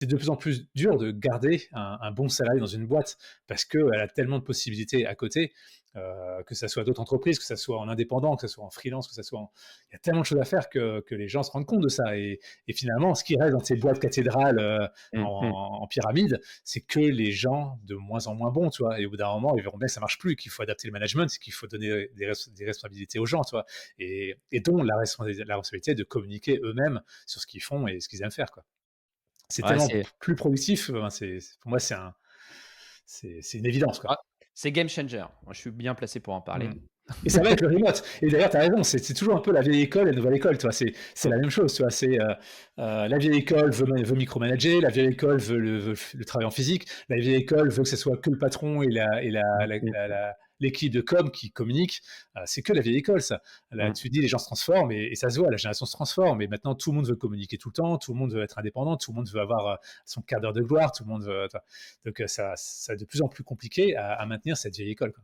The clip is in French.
c'est de plus en plus dur de garder un bon salarié dans une boîte parce qu'elle a tellement de possibilités à côté, que ça soit d'autres entreprises, que ça soit en indépendant, que ça soit en freelance, que ça soit il y a tellement de choses à faire que les gens se rendent compte de ça. Et finalement, ce qui reste dans ces boîtes cathédrales Mmh mh. en pyramide, c'est que les gens de moins en moins bons, tu vois. Et au bout d'un moment, ils verront bien que ça marche plus, qu'il faut adapter le management, qu'il faut donner des responsabilités aux gens, tu vois. Et dont la responsabilité de communiquer eux-mêmes sur ce qu'ils font et ce qu'ils aiment faire, quoi. C'est Ouais, tellement c'est plus productif, pour moi, c'est une évidence, quoi. ah, c'est game changer. Moi, je suis bien placé pour en parler. Mmh. Et ça va avec le remote. Et d'ailleurs, tu as raison, c'est toujours un peu la vieille école et la nouvelle école, tu vois? C'est la même chose, tu vois? La vieille école veut micromanager, la vieille école veut le travail en physique, la vieille école veut que ce soit que le patron Mmh mh. l'équipe de com qui communique. C'est que la vieille école, ça. Là, Mmh. tu dis les gens se transforment et ça se voit, la génération se transforme et maintenant tout le monde veut communiquer tout le temps, tout le monde veut être indépendant, tout le monde veut avoir, son quart d'heure de gloire, tout le monde veut, tu vois? Donc ça c'est de plus en plus compliqué à maintenir cette vieille école, quoi.